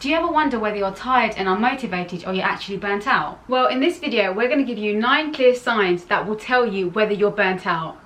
Do you ever wonder whether you're tired and unmotivated or you're actually burnt out? Well, in this video, we're going to give you 9 clear signs that will tell you whether you're burnt out.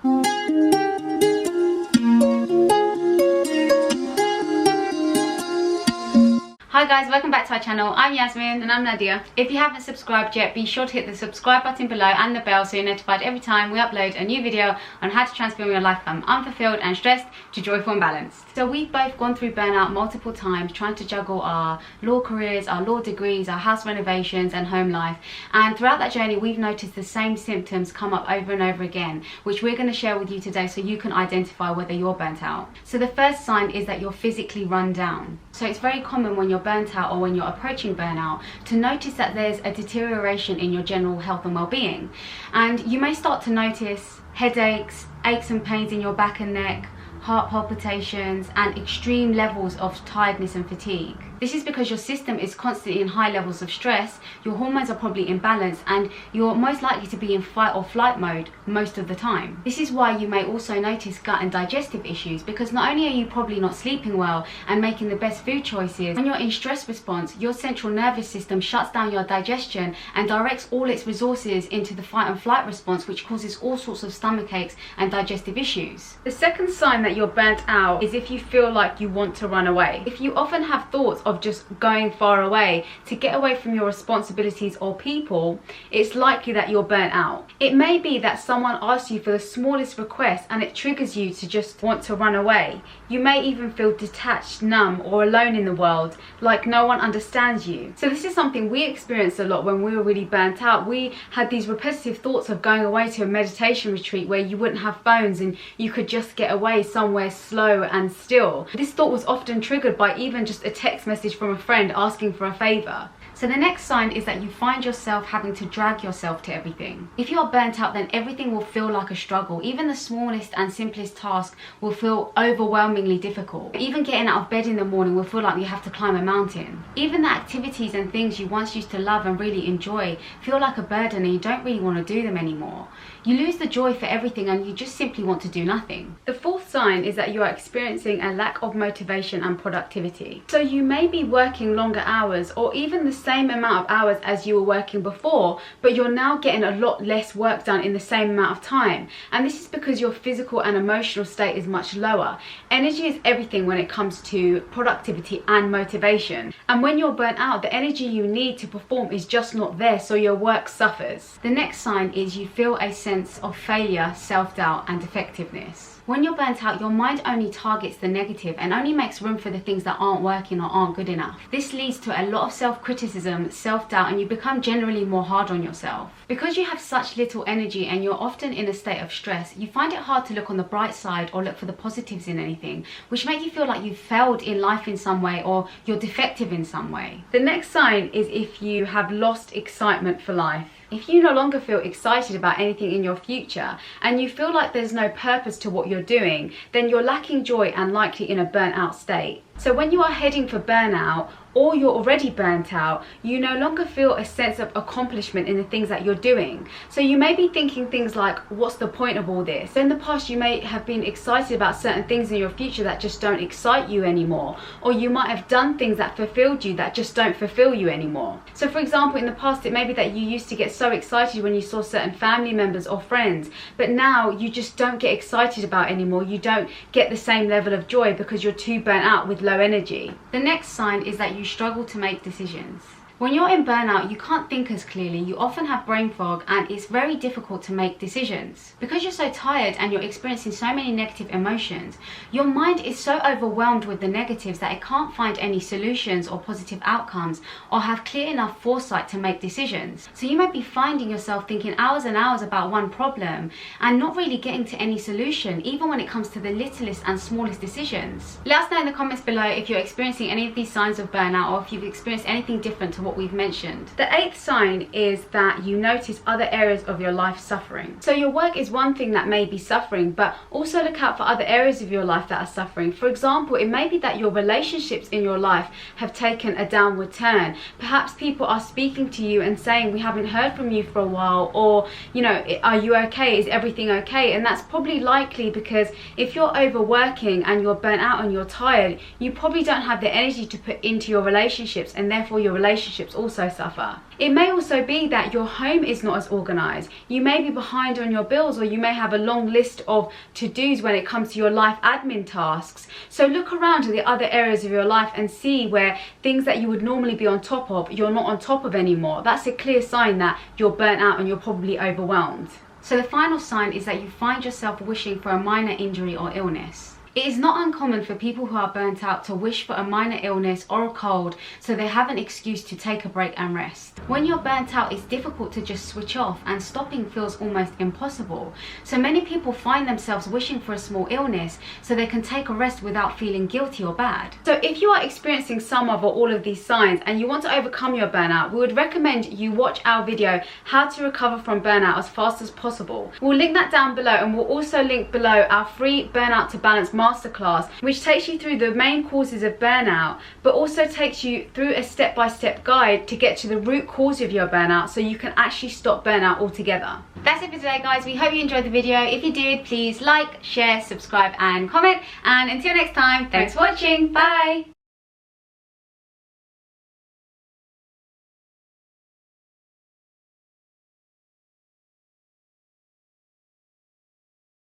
Hi guys, welcome back to our channel. I'm Yasmin and I'm Nadia. If you haven't subscribed yet, be sure to hit the subscribe button below and the bell so you're notified every time we upload a new video on how to transform your life from unfulfilled and stressed to joyful and balanced. So we've both gone through burnout multiple times trying to juggle our law careers, our law degrees, our house renovations and home life, and throughout that journey we've noticed the same symptoms come up over and over again, which we're going to share with you today so you can identify whether you're burnt out. So the first sign is that you're physically run down. So it's very common when you're burnt out or when you're approaching burnout to notice that there's a deterioration in your general health and well-being, and you may start to notice headaches, aches and pains in your back and neck, heart palpitations and extreme levels of tiredness and fatigue. This is because your system is constantly in high levels of stress, your hormones are probably imbalanced, and you're most likely to be in fight or flight mode most of the time. This is why you may also notice gut and digestive issues, because not only are you probably not sleeping well and making the best food choices, when you're in stress response, your central nervous system shuts down your digestion and directs all its resources into the fight and flight response, which causes all sorts of stomach aches and digestive issues. The second sign that you're burnt out is if you feel like you want to run away. If you often have thoughts of just going far away to get away from your responsibilities or people, it's likely that you're burnt out. It may be that someone asks you for the smallest request and it triggers you to just want to run away. You may even feel detached, numb or alone in the world, like no one understands you. So this is something we experienced a lot when we were really burnt out. We had these repetitive thoughts of going away to a meditation retreat where you wouldn't have phones and you could just get away somewhere slow and still. This thought was often triggered by even just a text message from a friend asking for a favor. So the next sign is that you find yourself having to drag yourself to everything. If you're burnt out, then everything will feel like a struggle. Even the smallest and simplest task will feel overwhelmingly difficult. Even getting out of bed in the morning will feel like you have to climb a mountain. Even the activities and things you once used to love and really enjoy feel like a burden and you don't really want to do them anymore. You lose the joy for everything and you just simply want to do nothing. The fourth sign is that you are experiencing a lack of motivation and productivity. So you may be working longer hours or even the same amount of hours as you were working before, but you're now getting a lot less work done in the same amount of time. And this is because your physical and emotional state is much lower. Energy is everything when it comes to productivity and motivation. And when you're burnt out, the energy you need to perform is just not there, so your work suffers. The next sign is you feel a sense of failure, self-doubt and defectiveness. When you're burnt out, your mind only targets the negative and only makes room for the things that aren't working or aren't good enough. This leads to a lot of self-criticism, self-doubt, and you become generally more hard on yourself. Because you have such little energy and you're often in a state of stress, you find it hard to look on the bright side or look for the positives in anything, which make you feel like you've failed in life in some way or you're defective in some way. The next sign is if you have lost excitement for life. If you no longer feel excited about anything in your future and you feel like there's no purpose to what you're doing, then you're lacking joy and likely in a burnt out state. So when you are heading for burnout or you're already burnt out, you no longer feel a sense of accomplishment in the things that you're doing. So you may be thinking things like, what's the point of all this? In the past you may have been excited about certain things in your future that just don't excite you anymore, or you might have done things that fulfilled you that just don't fulfill you anymore. So for example, in the past it may be that you used to get so excited when you saw certain family members or friends, but now you just don't get excited about anymore. You don't get the same level of joy because you're too burnt out with low energy. The next sign is that you struggle to make decisions. When you're in burnout, you can't think as clearly, you often have brain fog, and it's very difficult to make decisions. Because you're so tired and you're experiencing so many negative emotions, your mind is so overwhelmed with the negatives that it can't find any solutions or positive outcomes or have clear enough foresight to make decisions. So you might be finding yourself thinking hours and hours about one problem and not really getting to any solution, even when it comes to the littlest and smallest decisions. Let us know in the comments below if you're experiencing any of these signs of burnout or if you've experienced anything different to what what we've mentioned. The 8th sign is that you notice other areas of your life suffering. So your work is one thing that may be suffering, but also look out for other areas of your life that are suffering. For example, it may be that your relationships in your life have taken a downward turn. Perhaps people are speaking to you and saying, we haven't heard from you for a while, or, you know, are you okay? Is everything okay? And that's probably likely because if you're overworking and you're burnt out and you're tired, you probably don't have the energy to put into your relationships, and therefore your relationships also suffer. It may also be that your home is not as organized. You may be behind on your bills, or you may have a long list of to-dos when it comes to your life admin tasks. So look around to the other areas of your life and see where things that you would normally be on top of, you're not on top of anymore. That's a clear sign that you're burnt out and you're probably overwhelmed. So the final sign is that you find yourself wishing for a minor injury or illness. It is not uncommon for people who are burnt out to wish for a minor illness or a cold so they have an excuse to take a break and rest. When you're burnt out, it's difficult to just switch off, and stopping feels almost impossible. So many people find themselves wishing for a small illness so they can take a rest without feeling guilty or bad. So if you are experiencing some of or all of these signs and you want to overcome your burnout, we would recommend you watch our video, How to Recover from Burnout as Fast as Possible. We'll link that down below, and we'll also link below our free Burnout to Balance masterclass, which takes you through the main causes of burnout, but also takes you through a step-by-step guide to get to the root cause of your burnout so you can actually stop burnout altogether. That's it for today, guys. We hope you enjoyed the video. If you did, please like, share, subscribe and comment, and until next time, thanks for watching. Bye.